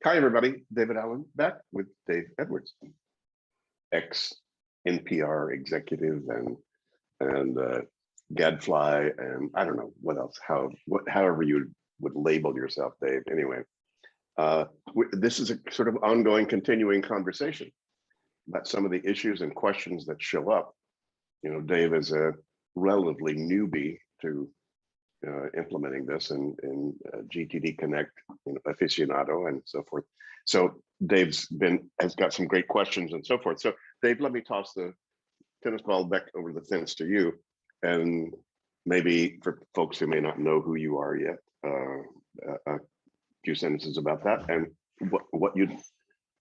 Hi, everybody. David Allen back with Dave Edwards, ex-NPR executive and gadfly, and I don't know what else. However you would label yourself, Dave. Anyway, this is a sort of ongoing, continuing conversation about some of the issues and questions that show up. You know, Dave is a relatively newbie to implementing this in GTD Connect, aficionado and so forth. So Dave's has got some great questions and so forth. So Dave, let me toss the tennis ball back over the fence to you, and maybe for folks who may not know who you are yet, a few sentences about that and what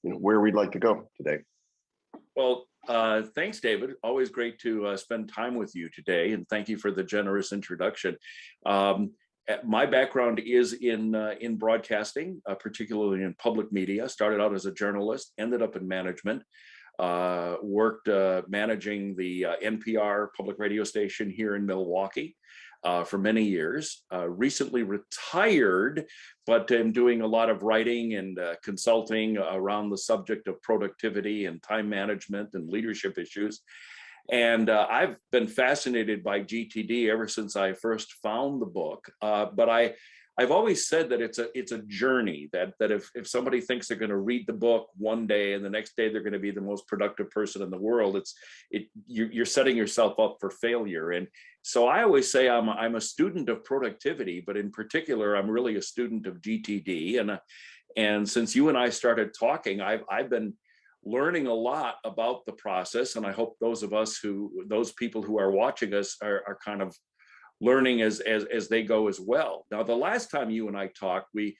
where we'd like to go today. Well, thanks, David. Always great to spend time with you today, and thank you for the generous introduction. My background is in broadcasting, particularly in public media. Started out as a journalist, ended up in management, worked managing the NPR public radio station here in Milwaukee for many years. Recently retired, but am doing a lot of writing and consulting around the subject of productivity and time management and leadership issues. And I've been fascinated by GTD ever since I first found the book. But I've always said that it's a journey, that if somebody thinks they're going to read the book one day and the next day they're going to be the most productive person in the world, you're setting yourself up for failure. And so I always say I'm a student of productivity, but in particular, I'm really a student of GTD. And since you and I started talking, I've been learning a lot about the process, and I hope those people who are watching us are kind of learning as they go as well. Now, the last time you and I talked, we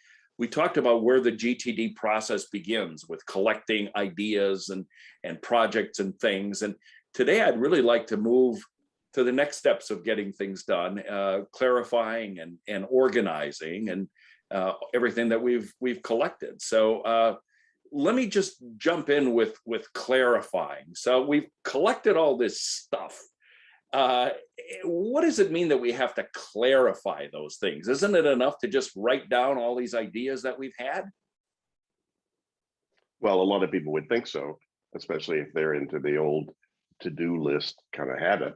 talked about where the GTD process begins with collecting ideas and projects and things. And today I'd really like to move to the next steps of getting things done, clarifying and organizing and everything that we've collected. So let me just jump in with clarifying. So we've collected all this stuff. What does it mean that we have to clarify those things? Isn't it enough to just write down all these ideas that we've had? Well, a lot of people would think so, especially if they're into the old to-do list kind of habit.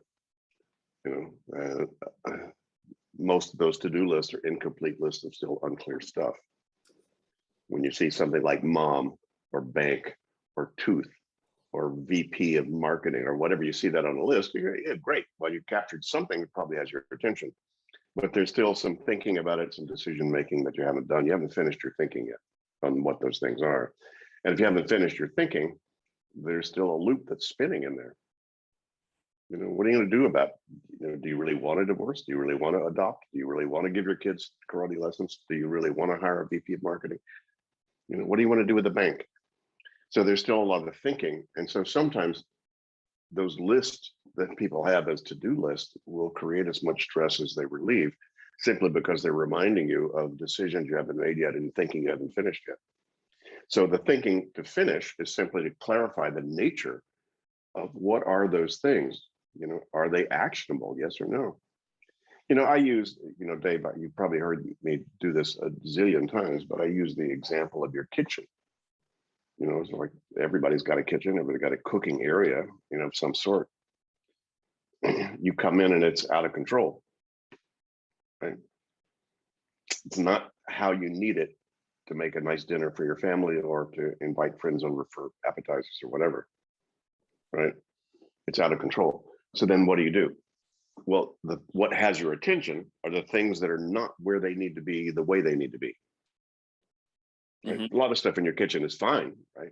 Most of those to-do lists are incomplete lists of still unclear stuff. When you see something like mom or bank or tooth or VP of marketing or whatever, you see that on a list, you're, yeah, great. Well, you captured something that probably has your attention, but there's still some thinking about it, some decision making that you haven't done. You haven't finished your thinking yet on what those things are. And if you haven't finished your thinking, there's still a loop that's spinning in there. What are you going to do about it? Do you really want a divorce? Do you really want to adopt? Do you really want to give your kids karate lessons? Do you really want to hire a VP of marketing? What do you want to do with the bank? So there's still a lot of thinking. And so sometimes those lists that people have as to-do lists will create as much stress as they relieve, simply because they're reminding you of decisions you haven't made yet and thinking you haven't finished yet. So the thinking to finish is simply to clarify the nature of what are those things. Are they actionable? Yes or no? I use, Dave, you probably heard me do this a zillion times, but I use the example of your kitchen. It's like everybody's got a kitchen, everybody's got a cooking area, of some sort. You come in and it's out of control, right? It's not how you need it to make a nice dinner for your family or to invite friends over for appetizers or whatever, right? It's out of control. So then what do? Well, what has your attention are the things that are not where they need to be, the way they need to be. Right? Mm-hmm. A lot of stuff in your kitchen is fine, right?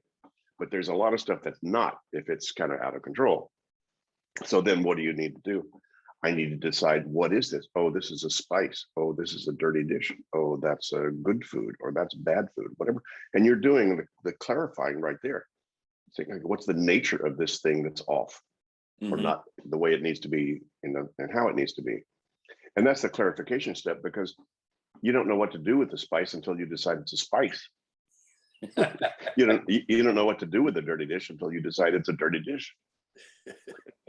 But there's a lot of stuff that's not, if it's kind of out of control. So then what do you need to do? I need to decide, what is this? Oh, this is a spice. Oh, this is a dirty dish. Oh, that's a good food, or that's bad food, whatever. And you're doing the clarifying right there. Saying, what's the nature of this thing that's off? Or not the way it needs to be, and how it needs to be. And that's the clarification step, because you don't know what to do with the spice until you decide it's a spice. You don't know what to do with a dirty dish until you decide it's a dirty dish.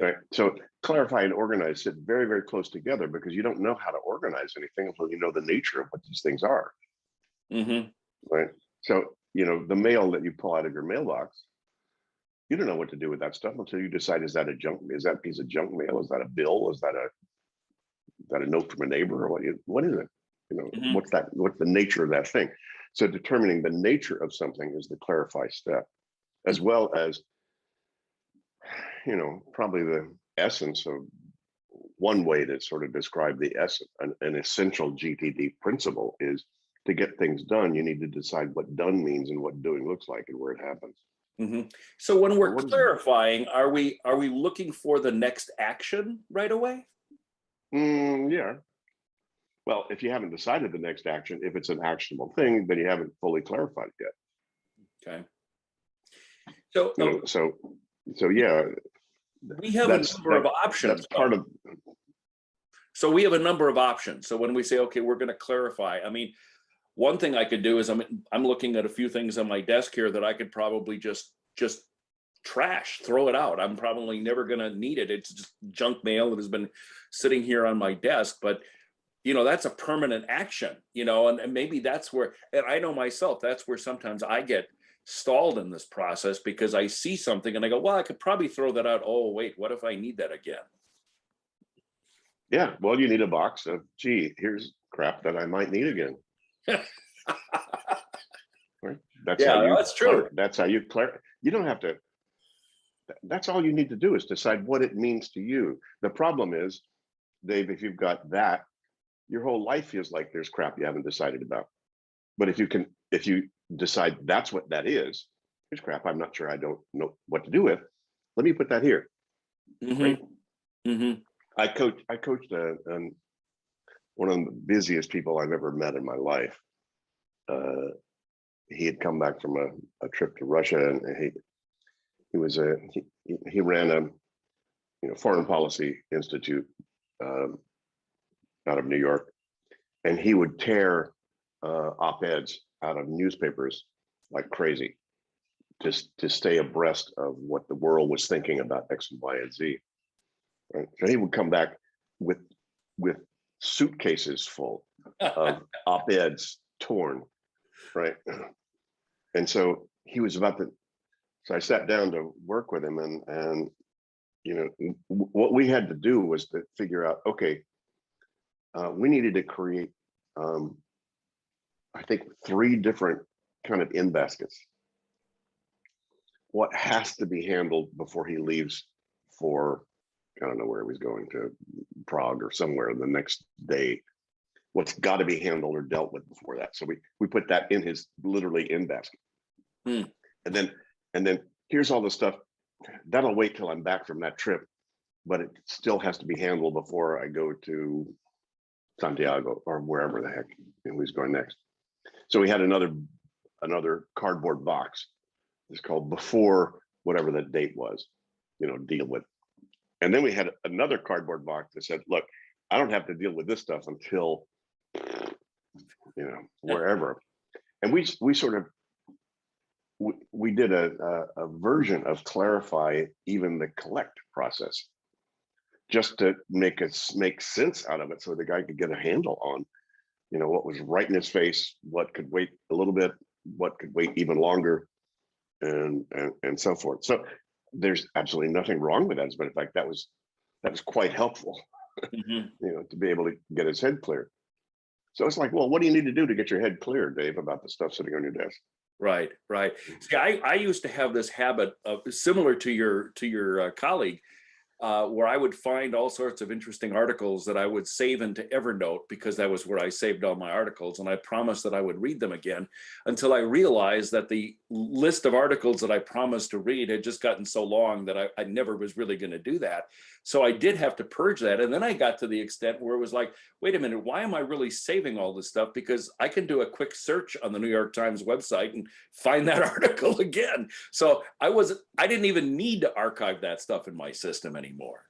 Right? So clarify and organize sit very, very close together, because you don't know how to organize anything until you know the nature of what these things are. Right? So you know, the mail that you pull out of your mailbox, you don't know what to do with that stuff until you decide, is that a piece of junk mail? Is that a bill? Is that a note from a neighbor? Or what is it? You know, Mhm. what's the nature of that thing? So determining the nature of something is the clarify step, as well as, you know, probably the essence of one way to sort of describe the essence, an essential GTD principle is to get things done, you need to decide what done means and what doing looks like and where it happens. Mhm. So when So we're what is clarifying, are we looking for the next action right away? yeah. Well, if you haven't decided the next action, if it's an actionable thing, then you haven't fully clarified it yet. Okay. So You know, so yeah, we have a that's number of that's options, part though. of. So we have a number of options. So when we say, okay, we're going to clarify, I mean, one thing I could do is I'm looking at a few things on my desk here that I could probably just trash, throw it out. I'm probably never going to need it. It's just junk mail that has been sitting here on my desk, but that's a permanent action, and maybe that's where, and I know myself, that's where sometimes I get stalled in this process because I see something and I go, well, I could probably throw that out. Oh, wait, what if I need that again? Yeah, well, you need a box of, gee, here's crap that I might need again. Right? That's how Yeah, you that's true. You don't have to. That's all you need to do is decide what it means to you. The problem is, Dave, if you've got that, your whole life feels like there's crap you haven't decided about. But if you decide that's what that is, here's crap I'm not sure I don't know what to do with. Let me put that here. Great. Mm-hmm. Mm-hmm. I coached one of the busiest people I've ever met in my life. He had come back from a trip to Russia, and he ran a foreign policy institute out of New York, and he would tear op-eds out of newspapers like crazy, just to stay abreast of what the world was thinking about X and Y and Z. Right? So he would come back with suitcases full of op-eds torn, right? And so he was about to. So I sat down to work with him, and what we had to do was to figure out, okay, we needed to create, I think, 3 different kind of in baskets. What has to be handled before he leaves for, I don't know where he was going, to Prague or somewhere the next day. What's got to be handled or dealt with before that. So we put that in his literally in basket. And then here's all the stuff that'll wait till I'm back from that trip, but it still has to be handled before I go to Santiago or wherever the heck he was going next. So we had another cardboard box. It's called before whatever the date was, deal with. And then we had another cardboard box that said, look, I don't have to deal with this stuff until, wherever. And we sort of, we did a version of clarify even the collect process, just to make sense out of it, so the guy could get a handle on, what was right in his face, what could wait a little bit, what could wait even longer, and so forth. So there's absolutely nothing wrong with that. As a matter of fact, that was quite helpful, to be able to get his head clear. So it's like, well, what do you need to do to get your head clear, Dave, about the stuff sitting on your desk? Right. See, I used to have this habit of, similar to your colleague, where I would find all sorts of interesting articles that I would save into Evernote, because that was where I saved all my articles, and I promised that I would read them again, until I realized that the list of articles that I promised to read had just gotten so long that I never was really going to do that. So I did have to purge that. And then I got to the extent where it was like, wait a minute, why am I really saving all this stuff? Because I can do a quick search on the New York Times website and find that article again. So I didn't even need to archive that stuff in my system anymore.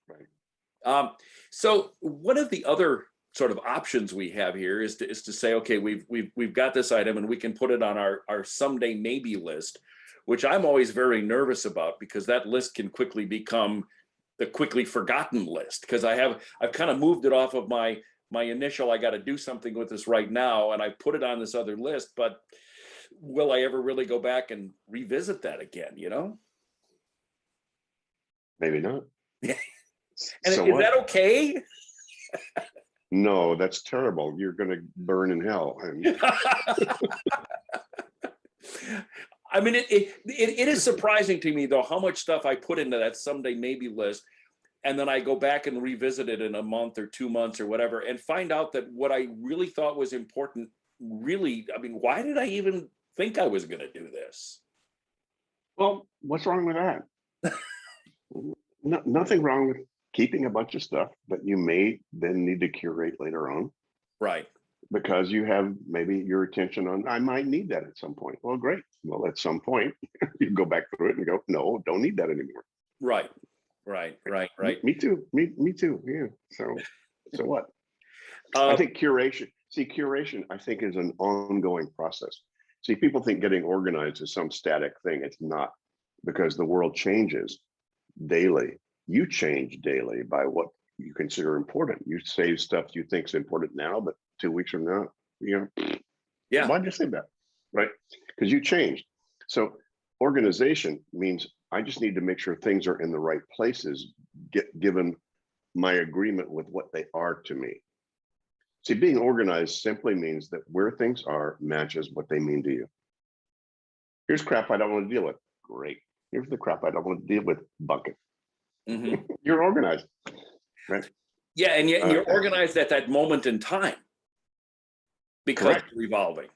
Right. So one of the other sort of options we have here is to say, okay, we've got this item and we can put it on our someday maybe list, which I'm always very nervous about, because that list can quickly become the quickly forgotten list, because I've kind of moved it off of my initial, I got to do something with this right now, and I put it on this other list, but will I ever really go back and revisit that again, Maybe not. Yeah. And So is what? that okay? No, that's terrible. You're going to burn in hell. I mean, it is surprising to me, though, how much stuff I put into that someday maybe list. And then I go back and revisit it in a month or 2 months or whatever, and find out that what I really thought was important, really, I mean, why did I even think I was going to do this? Well, what's wrong with that? No, nothing wrong with keeping a bunch of stuff that you may then need to curate later on, Right. because you have maybe your attention on, I might need that at some point. Well, great. Well, at some point, you go back through it and go, no, don't need that anymore. Right. Me too. Me too. Yeah. So what? I think curation. See, curation, I think, is an ongoing process. See, people think getting organized is some static thing. It's not, because the world changes daily. You change daily by what you consider important. You save stuff you think is important now, but 2 weeks from now, Yeah. why'd you say that? Right? Because you changed. So organization means I just need to make sure things are in the right places, given my agreement with what they are to me. See, being organized simply means that where things are matches what they mean to you. Here's crap I don't want to deal with. Great. Here's the crap I don't want to deal with. Bucket. Mm-hmm. You're organized, right? Yeah, and yet you're organized at that moment in time because Correct. you're evolving.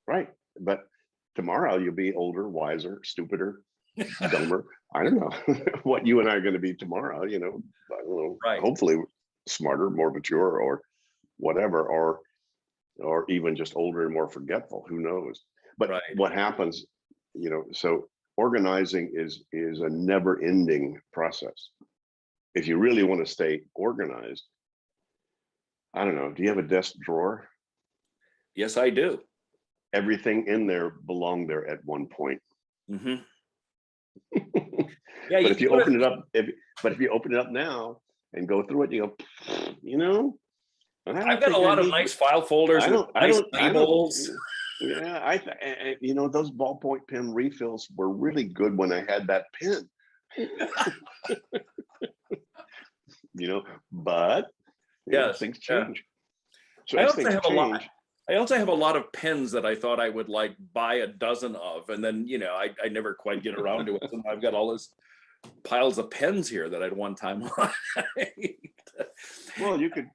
Right. But tomorrow you'll be older, wiser, stupider, dumber. I don't know what you and I are going to be tomorrow, I don't know. Right. Hopefully smarter, more mature, or whatever, or even just older and more forgetful. Who knows? But Right. what happens, so organizing is a never-ending process. If you really want to stay organized, I don't know, do you have a desk drawer? Yes, I do. Everything in there belonged there at one point. Mm-hmm. Yeah, But if you open it up, if you open it up now and go through it, you go, I've got a lot of nice file folders with nice labels. Yeah, those ballpoint pen refills were really good when I had that pen. But Yes, things change. So I as also things have change, I also have a lot of pens that I thought I would like buy a dozen of, and then I never quite get around to it. So I've got all those piles of pens here that I'd one time liked. well, you could,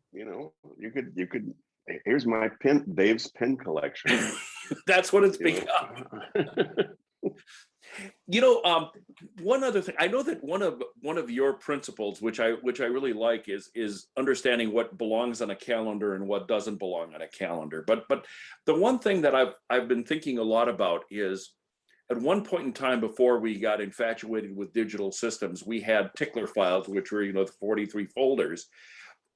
here's my Dave's pen collection. That's what it's become. One other thing, I know that one of your principles, which I really like, is understanding what belongs on a calendar and what doesn't belong on a calendar. But the one thing that I've been thinking a lot about is, at one point in time before we got infatuated with digital systems, we had tickler files, which were the 43 folders.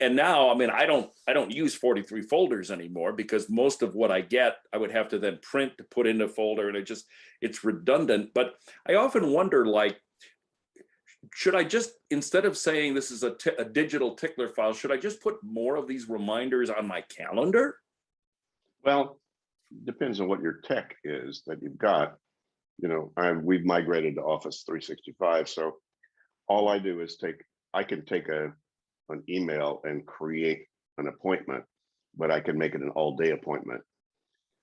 And now, I mean, I don't use 43 folders anymore, because most of what I get, I would have to then print to put in a folder, and it's redundant. But I often wonder, like, should I just, instead of saying this is a digital tickler file, should I just put more of these reminders on my calendar? Well, depends on what your tech is that you've got. We've migrated to Office 365, so all I do is I can take an email and create an appointment, but I can make it an all-day appointment,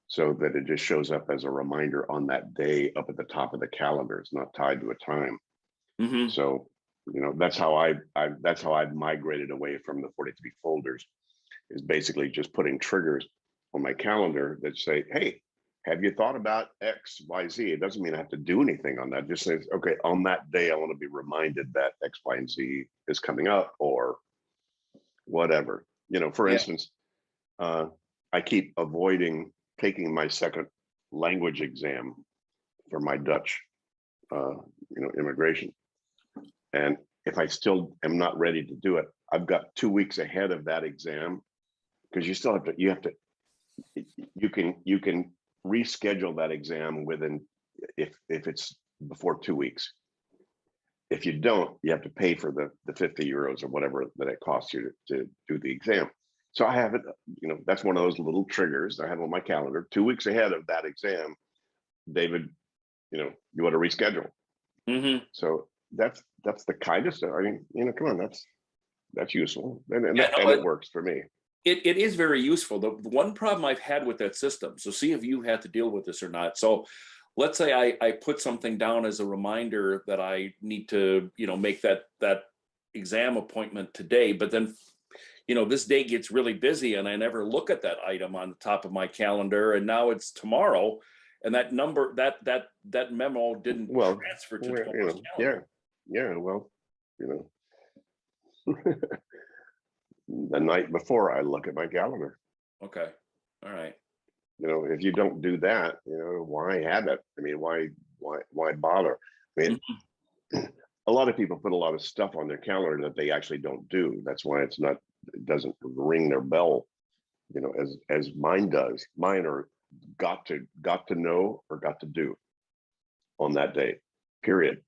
so that it just shows up as a reminder on that day up at the top of the calendar. It's not tied to a time. Mm-hmm. So that's how I've migrated away from the 43 folders, is basically just putting triggers on my calendar that say, hey, have you thought about X, Y, Z? It doesn't mean I have to do anything on that. It just says, okay, on that day, I want to be reminded that X, Y, and Z is coming up, or whatever. For instance, I keep avoiding taking my second language exam for my Dutch, immigration. And if I still am not ready to do it, I've got 2 weeks ahead of that exam, because you can reschedule that exam within, if it's before 2 weeks. If you don't, you have to pay for the 50 euros or whatever that it costs you to do the exam. So I have it, that's one of those little triggers I have on my calendar. 2 weeks ahead of that exam, David, you want to reschedule. Mm-hmm. So that's the kind of stuff. I mean, come on, that's useful, and Yeah, no, it works for me. it is very useful. The one problem I've had with that system, so see if you had to deal with this or not. So let's say I put something down as a reminder that I need to, make that exam appointment today, but then, this day gets really busy and I never look at that item on the top of my calendar, and now it's tomorrow, and that number, that memo didn't transfer to tomorrow's calendar. Yeah. Well, the night before I look at my calendar. Okay. All right. If you don't do that, why have it? I mean, why bother? I mean, a lot of people put a lot of stuff on their calendar that they actually don't do. That's why it doesn't ring their bell, as mine does. Mine are got to know or got to do on that day, period.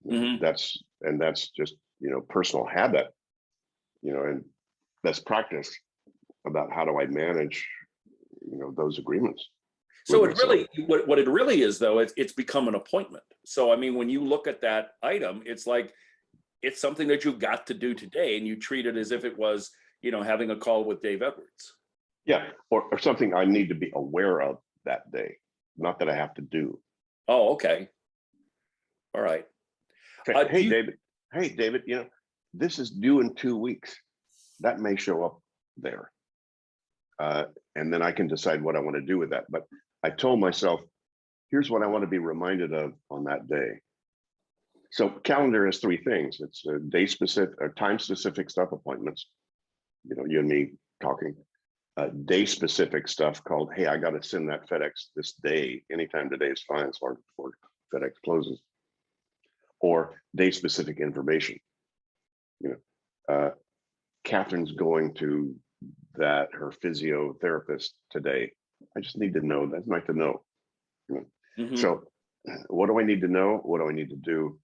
Mm-hmm. That's just, personal habit, and best practice about how do I manage, those agreements. So it really, what it really is though, it's become an appointment. So, I mean, when you look at that item, it's like, it's something that you've got to do today, and you treat it as if it was, having a call with Dave Edwards. Yeah, or something I need to be aware of that day, not that I have to do. Oh, okay. All right. Hey, David, this is due in 2 weeks. That may show up there. And then I can decide what I want to do with that. But I told myself, here's what I want to be reminded of on that day. So calendar has 3 things. It's day specific or time specific stuff, appointments, you and me talking. Day specific stuff called, hey, I got to send that FedEx this day. Anytime today is fine as far as before FedEx closes. Or day specific information. Catherine's going to her physiotherapist today. I just need to know. That's nice to know. Mm-hmm. So what do I need to know? What do I need to do?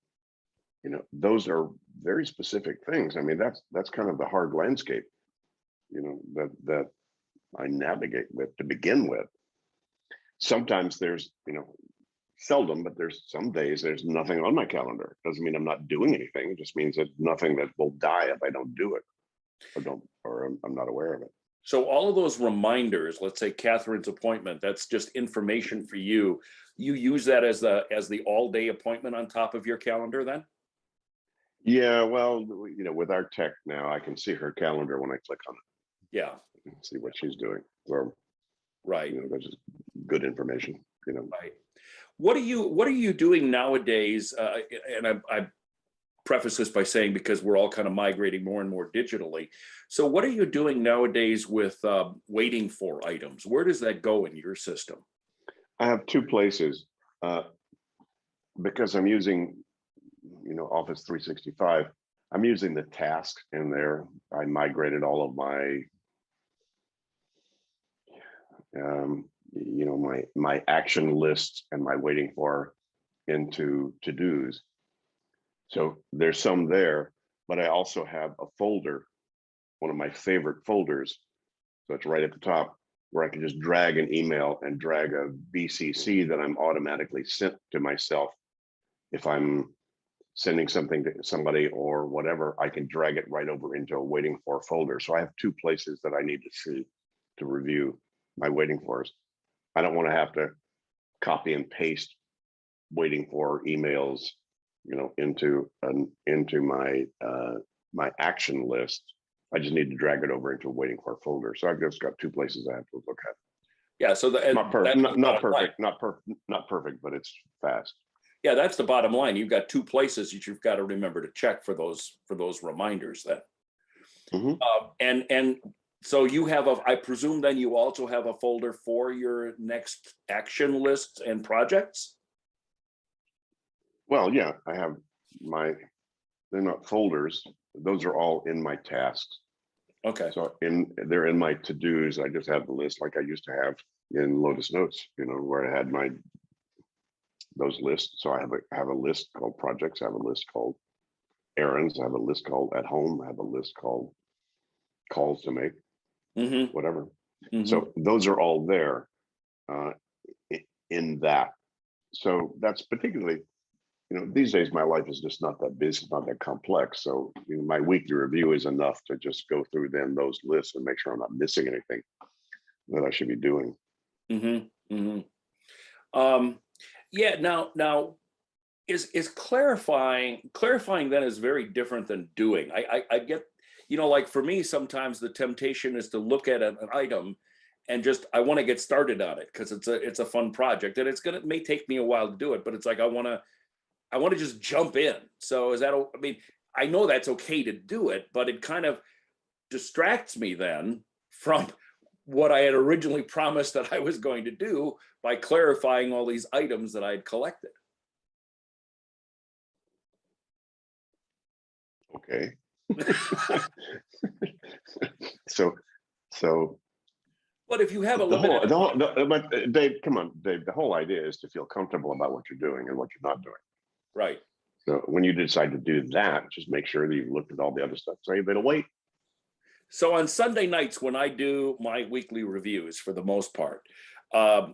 Those are very specific things. I mean, that's kind of the hard landscape, that I navigate with to begin with. Sometimes there's, seldom, but there's some days there's nothing on my calendar. Doesn't mean I'm not doing anything. It just means that nothing that will die if I don't do it or I'm not aware of it. So all of those reminders, let's say Catherine's appointment, that's just information for you. You use that as the all day appointment on top of your calendar then? Yeah, well, with our tech now, I can see her calendar when I click on it. Yeah. See what she's doing. So, right. That's just good information. Right. What are you doing nowadays? And I preface this by saying, because we're all kind of migrating more and more digitally. So what are you doing nowadays with waiting for items? Where does that go in your system? I have 2 places because I'm using, Office 365. I'm using the tasks in there. I migrated all of my, my action lists and my waiting for into to-dos. So there's some there, but I also have a folder, one of my favorite folders. So it's right at the top where I can just drag an email and drag a BCC that I'm automatically sent to myself. If I'm sending something to somebody or whatever, I can drag it right over into a waiting for folder. So I have 2 places that I need to see to review my waiting fors. I don't want to have to copy and paste waiting for emails, into my my action list. I just need to drag it over into a waiting for folder. So I've just got 2 places I have to look at. Yeah, so not perfect, not perfect, but it's fast. Yeah, that's the bottom line. You've got 2 places that you've got to remember to check for those reminders then. Mm-hmm. And so you have I presume then you also have a folder for your next action lists and projects? Well, yeah, I have they're not folders. Those are all in my tasks. Okay. So they're in my to-dos. I just have the list like I used to have in Lotus Notes, where I had those lists. So I have a list called projects. I have a list called errands. I have a list called at home. I have a list called calls to make, whatever. So those are all there. in that. So that's particularly, these days my life is just not that busy, not that complex. So my weekly review is enough to just go through then those lists and make sure I'm not missing anything that I should be doing. Mm-hmm. Mm-hmm. Yeah. Now is clarifying then is very different than doing. I get, like for me, sometimes the temptation is to look at an item and just I want to get started on it because it's a fun project and it may take me a while to do it, but it's like I want to just jump in. So is that, I mean, I know that's okay to do it, but it kind of distracts me then from what I had originally promised that I was going to do by clarifying all these items that I had collected. Okay. so But if you have a the whole, limited, the whole, the, but Dave, come on, Dave, the whole idea is to feel comfortable about what you're doing and what you're not doing. right. So when you decide to do that, just make sure that you've looked at all the other stuff. So it'll wait. So on Sunday nights, when I do my weekly reviews, for the most part,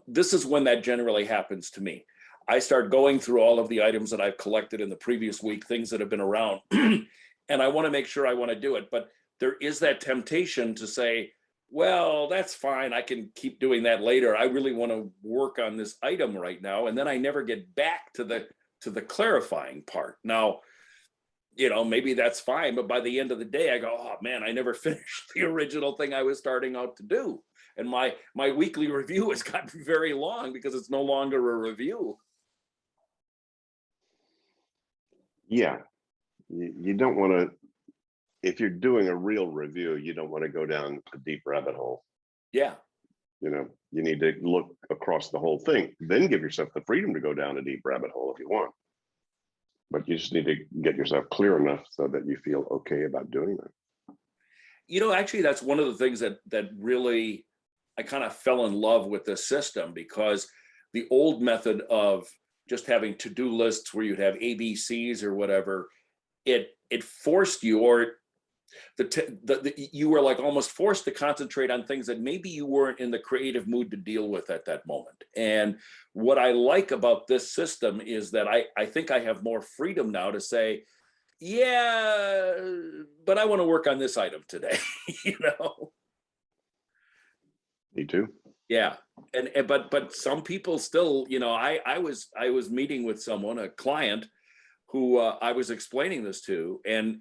this is when that generally happens to me. I start going through all of the items that I've collected in the previous week, things that have been around, and I want to make sure I want to do it. But there is that temptation to say, well, that's fine. I can keep doing that later. I really want to work on this item right now. And then I never get back to the clarifying part. Now, maybe that's fine, but by the end of the day, I go, oh man, I never finished the original thing I was starting out to do. And my weekly review has gotten very long because it's no longer a review. Yeah. You don't want to, if you're doing a real review, you don't want to go down a deep rabbit hole. Yeah. You need to look across the whole thing, then give yourself the freedom to go down a deep rabbit hole if you want. But you just need to get yourself clear enough so that you feel okay about doing that. Actually, that's one of the things that really, I kind of fell in love with this system, because the old method of just having to-do lists where you'd have ABCs or whatever, it forced you, or you were like almost forced to concentrate on things that maybe you weren't in the creative mood to deal with at that moment. And what I like about this system is that I think I have more freedom now to say, yeah, but I want to work on this item today. Me too. Yeah. But some people still, I was meeting with someone, a client, who I was explaining this to, and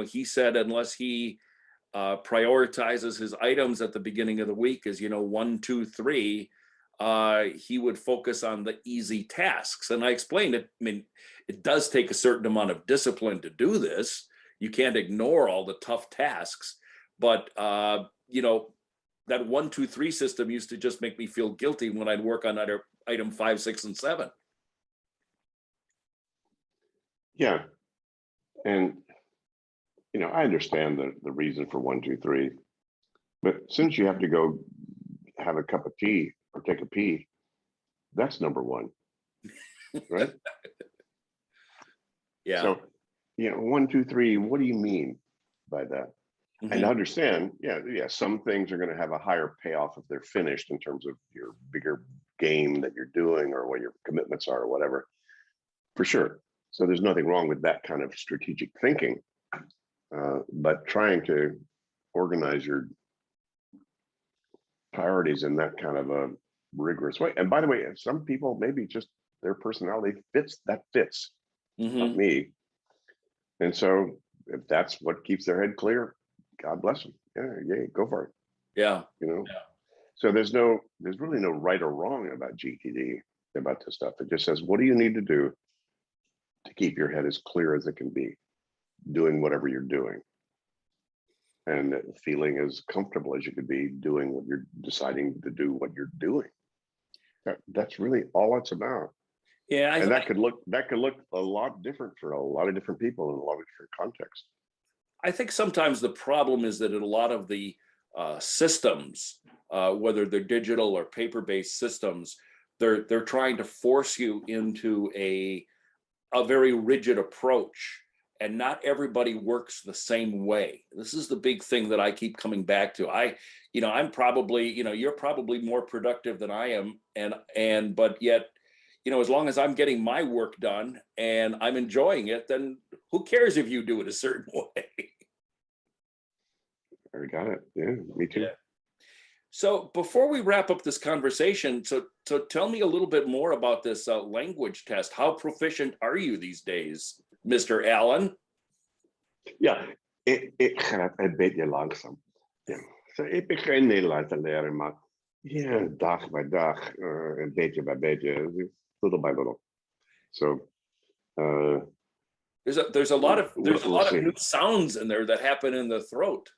he said unless he prioritizes his items at the beginning of the week as 1, 2, 3, he would focus on the easy tasks. And I explained it. I mean, it does take a certain amount of discipline to do this. You can't ignore all the tough tasks, but that 1, 2, 3 system used to just make me feel guilty when I'd work on item 5, 6, and 7. Yeah. And, I understand the reason for 1, 2, 3, but since you have to go have a cup of tea or take a pee, that's number 1, right? Yeah. So, 1, 2, 3, what do you mean by that? Mm-hmm. And understand, yeah, some things are going to have a higher payoff if they're finished in terms of your bigger game that you're doing or what your commitments are or whatever, for sure. So there's nothing wrong with that kind of strategic thinking, but trying to organize your priorities in that kind of a rigorous way. And by the way, some people, maybe just their personality fits, Mm-hmm. not me. And so if that's what keeps their head clear, God bless them. Yeah, go for it. Yeah. Yeah. So there's really no right or wrong about GTD, about this stuff. It just says, what do you need to do to keep your head as clear as it can be, doing whatever you're doing, and feeling as comfortable as you could be doing what you're deciding to do, what you're doing. That's really all it's about. Yeah. And that could look a lot different for a lot of different people in a lot of different contexts. I think sometimes the problem is that in a lot of the systems, whether they're digital or paper-based systems, they're trying to force you into a very rigid approach. and not everybody works the same way. This is the big thing that I keep coming back to. I'm probably, you're probably more productive than I am, but yet, as long as I'm getting my work done and I'm enjoying it, then who cares if you do it a certain way? I got it. Yeah, me too. Yeah. So before we wrap up this conversation, so tell me a little bit more about this language test. How proficient are you these days, Mr. Allen? Ja, ik ga een beetje langzaam. Ja. So, ik begin Nederlands te leren, maar ja, dag bij dag, een beetje bij beetje, little by little. So, there's a lot of we'll new sounds in there that happen in the throat.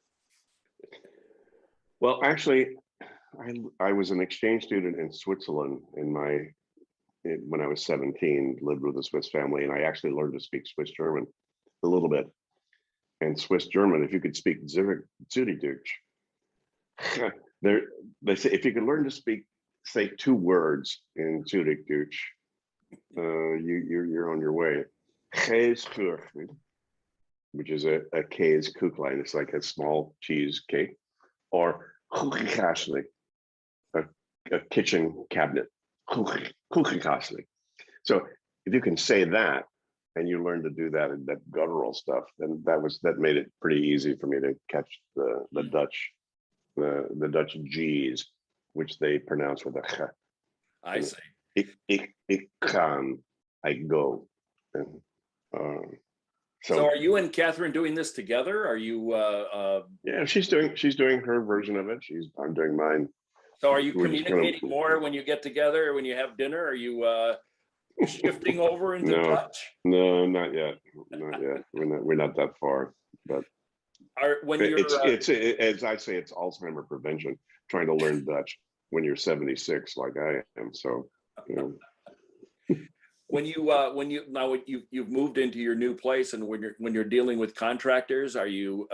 Well, actually, I was an exchange student in Switzerland when I was 17, lived with a Swiss family, and I actually learned to speak Swiss German a little bit. And Swiss German, if you could speak Zürichdeutsch, they say if you could learn to say 2 words in Zürichdeutsch, you're on your way. Käsekuchen, which is a Käsekuchlein. It's like a small cheesecake, or Kuchenkastlik, a kitchen cabinet. Kuchenkastlik. So if you can say that, and you learn to do that in that guttural stuff, then that made it pretty easy for me to catch the Dutch G's, which they pronounce with a ch. I see. Ik gaan, I go. And, so are you and Catherine doing this together? Are you? Yeah, she's doing her version of it. I'm doing mine. So are you communicating more when you get together, or when you have dinner? Are you shifting over into Dutch? No, not yet. Not yet. We're not that far. But it's as I say, it's Alzheimer prevention. Trying to learn Dutch when you're 76, like I am. So, when you've moved into your new place, and when you're dealing with contractors, are you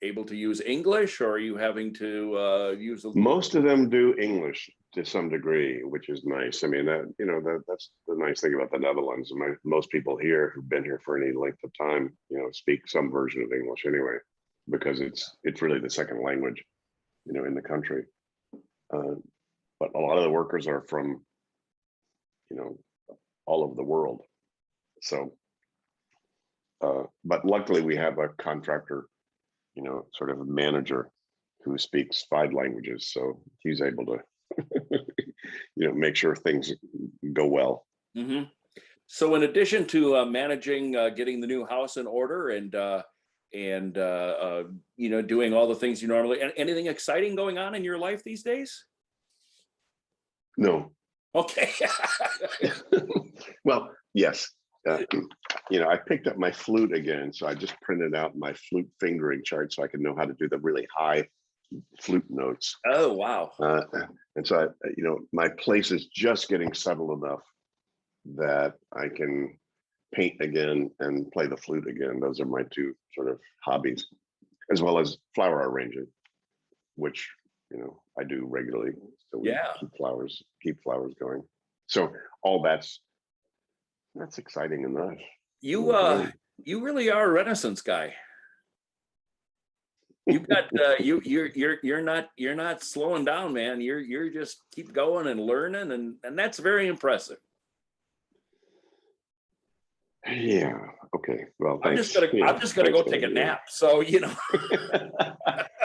able to use English, or are you having to use most of them do English to some degree, which is nice. I mean, that's the nice thing about the Netherlands. Most people here who've been here for any length of time, speak some version of English anyway, because it's really the second language, in the country. But a lot of the workers are from, all over the world. So, but luckily we have a contractor, sort of a manager who speaks 5 languages. So he's able to, make sure things go well. Mm-hmm. So in addition to managing, getting the new house in order and doing all the things you normally, anything exciting going on in your life these days? No. Okay. Well, yes. I picked up my flute again, so I just printed out my flute fingering chart so I can know how to do the really high flute notes. Oh, wow. And so, my place is just getting settled enough that I can paint again and play the flute again. Those are my 2 sort of hobbies, as well as flower arranging, which, I do regularly. So we keep flowers going. So all that's exciting enough. You really are a Renaissance guy. You've got you're not slowing down, man. You're just keep going and learning, and that's very impressive. Yeah. Okay. Well, thanks. I'm just gonna go take a nap. So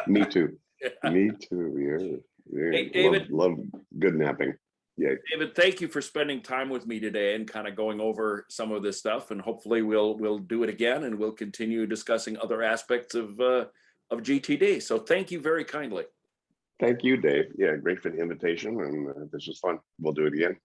Me too. Me too. Yeah. Hey, David. Love good napping. Yeah. David, thank you for spending time with me today and kind of going over some of this stuff. And hopefully we'll do it again, and we'll continue discussing other aspects of GTD. So thank you very kindly. Thank you, Dave. Yeah, great for the invitation, and this was fun. We'll do it again.